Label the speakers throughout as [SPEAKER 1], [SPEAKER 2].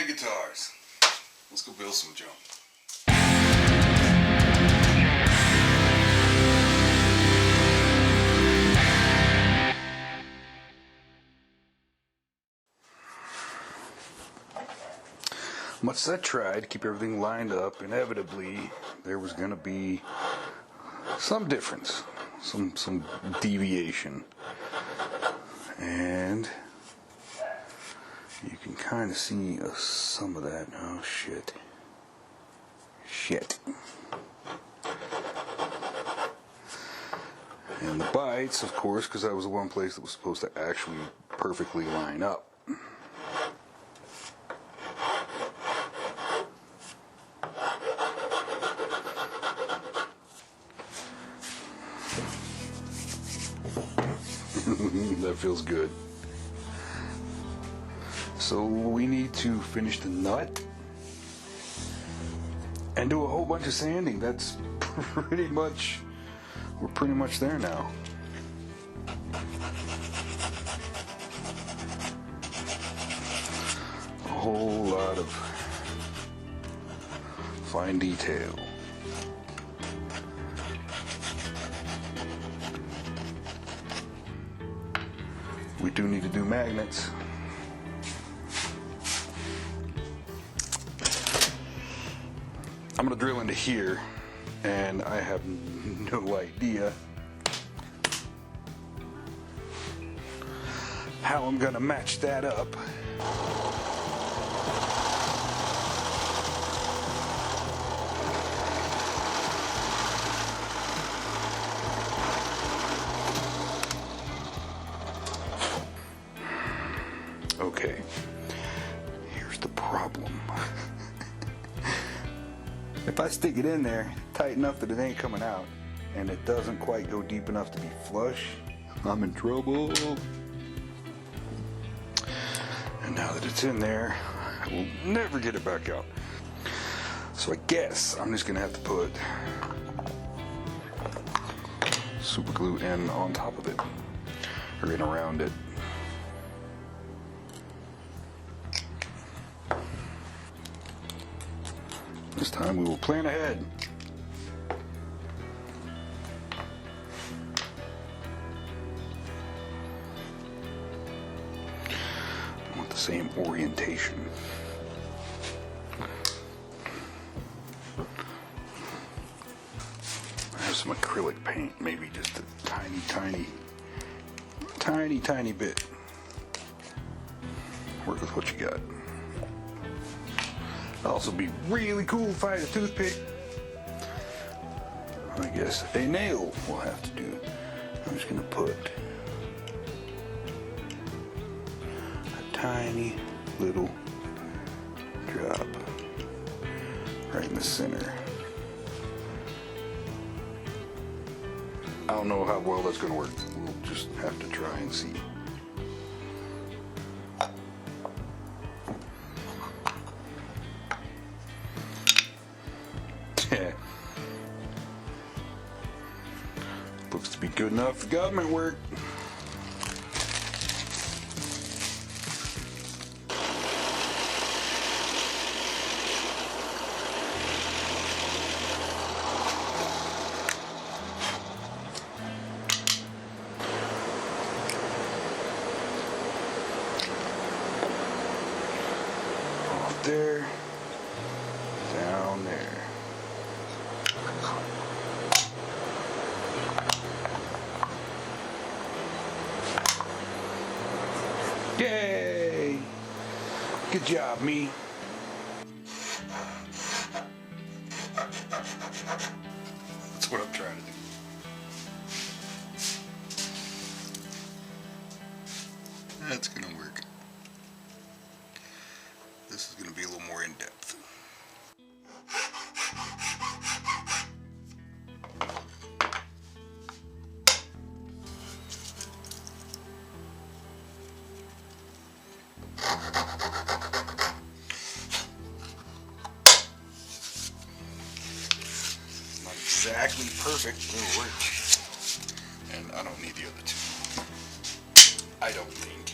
[SPEAKER 1] Bonehead Guitars. Let's go build some junk. Much as I tried to keep everything lined up, inevitably there was going to be some difference, some deviation. And you can kind of see some of that. Oh, shit. And the bites, of course, because that was the one place that was supposed to actually perfectly line up. That feels good. So we need to finish the nut and do a whole bunch of sanding. That's pretty much, we're pretty much there now. A whole lot of fine detail. We do need to do magnets. I'm gonna drill into here, and I have no idea how I'm gonna match that up. Okay, here's the problem. If I stick it in there tight enough that it ain't coming out, and it doesn't quite go deep enough to be flush, I'm in trouble. And now that it's in there, I will never get it back out. So I guess I'm just gonna have to put super glue in on top of it, or in around it. This time we will plan ahead. I want the same orientation. I have some acrylic paint, maybe just a tiny bit. Work with what you got. It'd also be really cool if I had a toothpick. I guess a nail will have to do. I'm just gonna put a tiny little drop right in the center. I don't know how well that's gonna work. We'll just have to try and see. Looks to be good enough for government work. Off there, down there. Yay! Good job, me. That's what I'm trying to do. That's gonna work. This is gonna be a little more in depth. Exactly perfect. It'll work. And I don't need the other two. I don't think.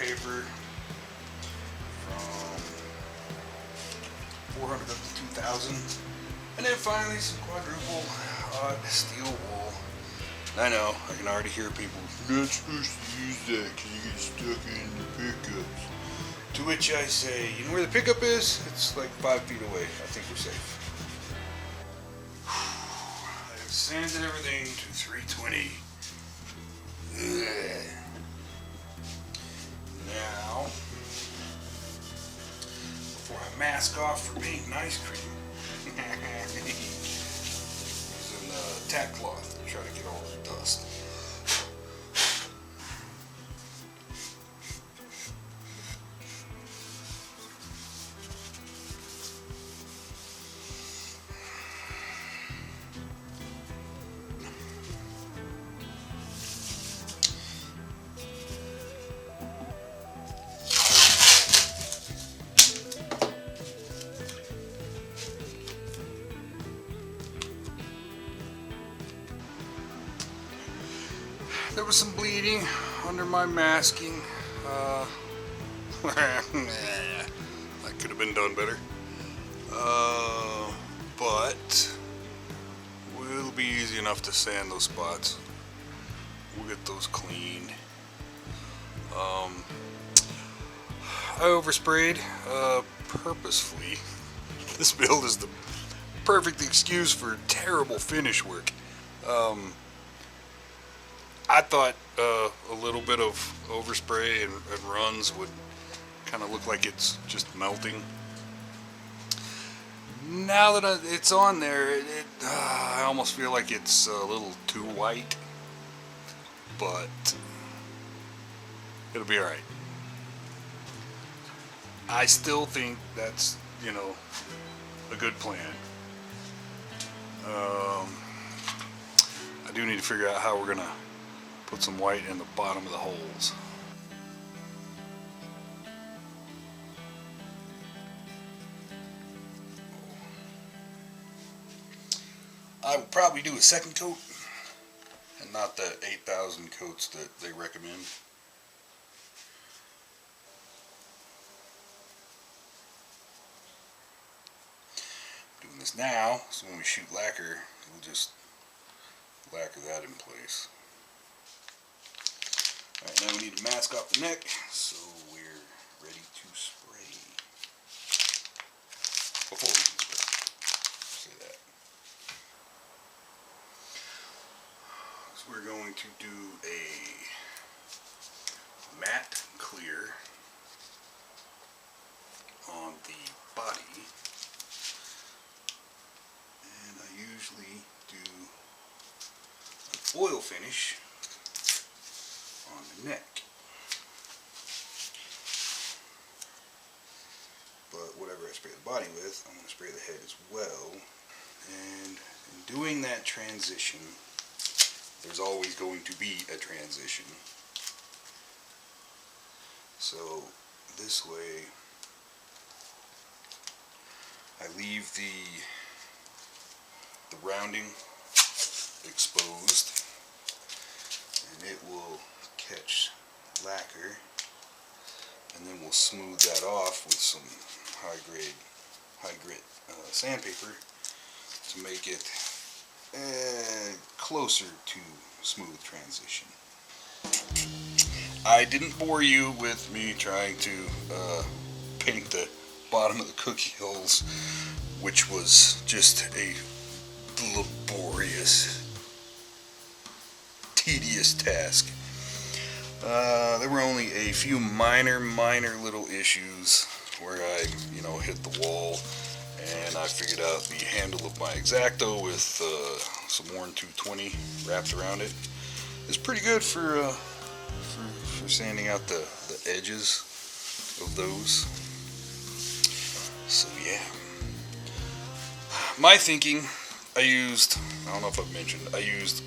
[SPEAKER 1] sandpaper from 400 up to 2,000. And then finally some quadruple odd steel wool. I know, I can already hear people, you're not supposed to use that because you get stuck in the pickups. To which I say, you know where the pickup is? It's like 5 feet away. I think we're safe. I've sanded everything to 320. Ugh. Now, before I mask off for being ice cream, using tack cloth to try to get all the dust. There was some bleeding under my masking. That could have been done better. But it'll be easy enough to sand those spots. We'll get those cleaned. I oversprayed purposefully. This build is the perfect excuse for terrible finish work. I thought a little bit of overspray and runs would kind of look like it's just melting. Now that it's on there, I almost feel like it's a little too white, but it'll be alright. I still think that's, you know, a good plan. I do need to figure out how we're going to put some white in the bottom of the holes. I will probably do a second coat and not the 8,000 coats that they recommend. Doing this now, so when we shoot lacquer, we'll just lacquer that in place. Alright, now we need to mask off the neck, so we're ready to spray. Before we can spray. Say that. So we're going to do a matte clear on the body. And I usually do an oil finish on the neck, but whatever I spray the body with, I'm going to spray the head as well. And in doing that transition, there's always going to be a transition. So this way, I leave the rounding exposed, and it will catch lacquer, and then we'll smooth that off with some high grit sandpaper to make it closer to smooth transition. I didn't bore you with me trying to paint the bottom of the cookie holes, which was just a laborious, tedious task. There were only a few minor little issues where I, hit the wall, and I figured out the handle of my X-Acto with some worn 220 wrapped around it. It's pretty good for sanding out the edges of those. So yeah, my thinking, I don't know if I've mentioned, I used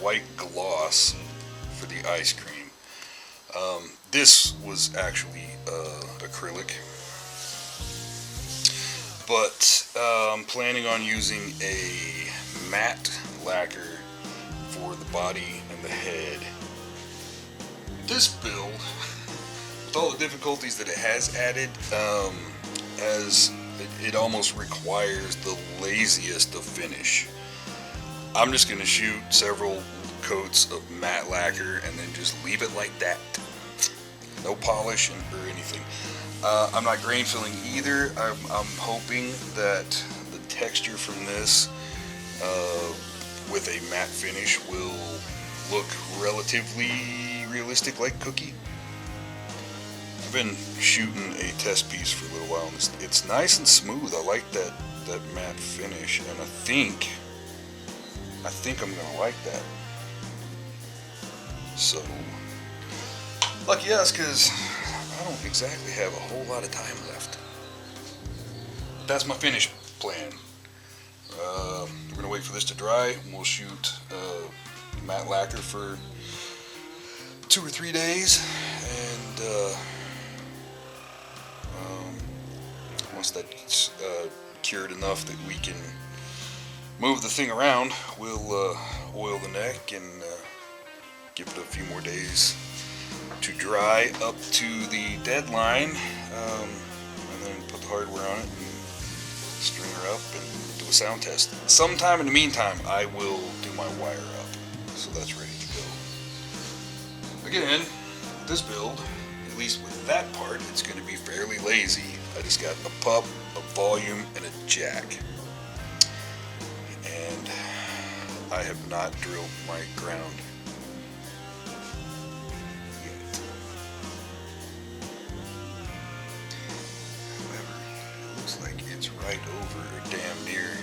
[SPEAKER 1] white gloss for the ice cream. This was actually acrylic, but I'm planning on using a matte lacquer for the body and the head. This build with all the difficulties that it has added, as it almost requires the laziest of finish. I'm just going to shoot several coats of matte lacquer and then just leave it like that. No polish or anything. I'm not grain filling either. I'm hoping that the texture from this with a matte finish will look relatively realistic like cookie. I've been shooting a test piece for a little while and it's nice and smooth. I like that matte finish, and I think I'm gonna like that. So lucky us, because I don't exactly have a whole lot of time left. That's my finish plan. We're gonna wait for this to dry and we'll shoot matte lacquer for 2 or 3 days, and once that's cured enough that we can move the thing around, we'll oil the neck and give it a few more days to dry up to the deadline, and then put the hardware on it and string her up and do a sound test. Sometime in the meantime, I will do my wire up, so that's ready to go. Again, this build, at least with that part, it's going to be fairly lazy. I just got a pup, a volume, and a jack. And I have not drilled my ground yet. However, it looks like it's right over, or damn near,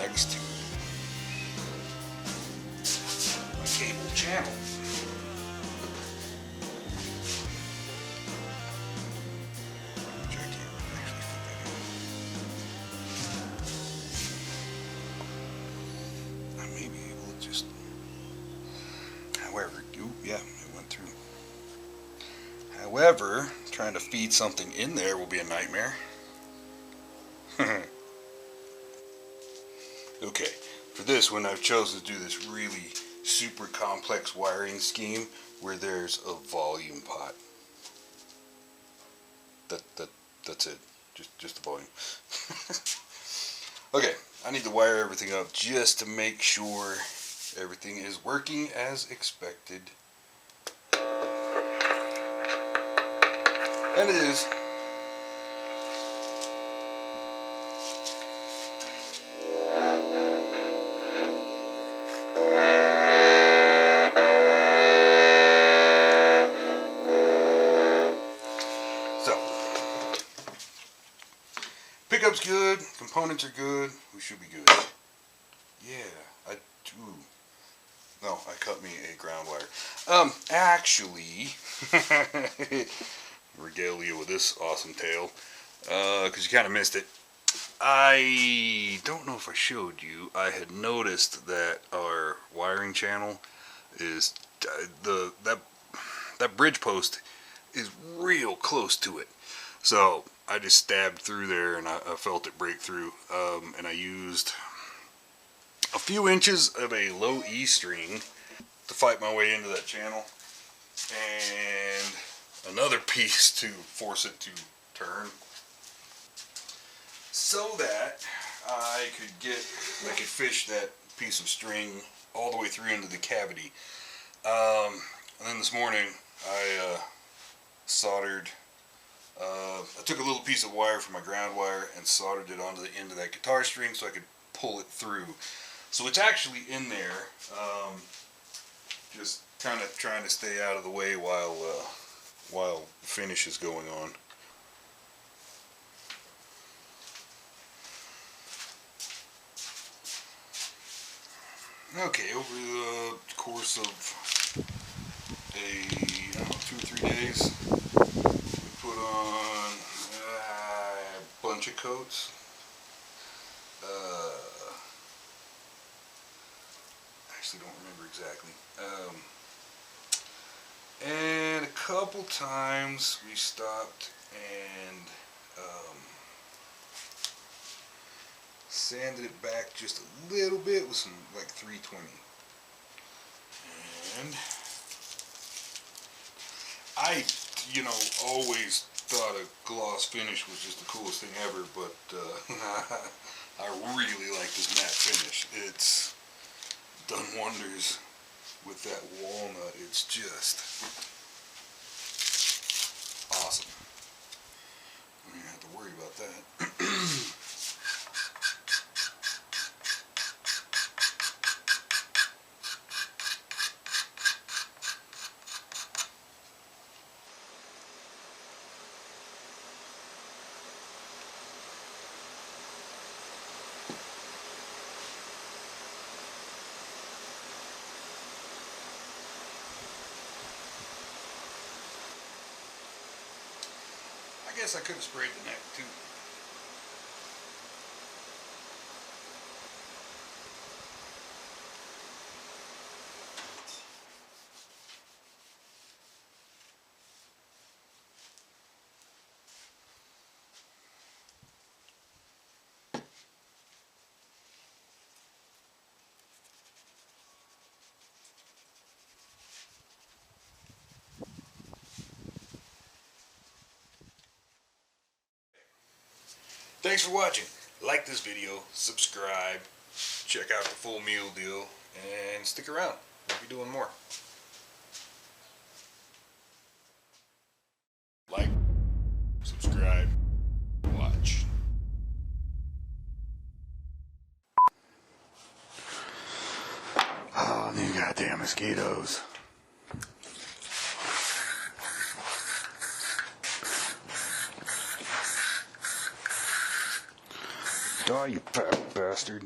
[SPEAKER 1] next to my cable channel. However, trying to feed something in there will be a nightmare. Okay, for this one I've chosen to do this really super complex wiring scheme where there's a volume pot. That's it. Just the volume. Okay, I need to wire everything up just to make sure everything is working as expected. And it is. So, pickup's good, components are good, we should be good. Yeah, I do. No, I cut me a ground wire. Actually, regale you with this awesome tale, because you kind of missed it. I don't know if I showed you, I had noticed that our wiring channel is, that bridge post is real close to it. So I just stabbed through there and I felt it break through, and I used a few inches of a low E string to fight my way into that channel, and another piece to force it to turn, so that I could fish that piece of string all the way through into the cavity. And then this morning I soldered, I took a little piece of wire from my ground wire and soldered it onto the end of that guitar string so I could pull it through. So it's actually in there, just kind of trying to stay out of the way while finish is going on. Okay, over the course of a 2 or 3 days, we put on a bunch of coats. Actually don't remember exactly. And a couple times we stopped and sanded it back just a little bit with some like 320. And you know, always thought a gloss finish was just the coolest thing ever, but I really like this matte finish. It's done wonders with that walnut. It's just awesome. I don't have to worry about that. I guess I could have sprayed the neck too. Thanks for watching. Like this video, subscribe, check out the full meal deal, and stick around. We'll be doing more. Like, subscribe, watch. Oh, these goddamn mosquitoes. Die, you fat bastard.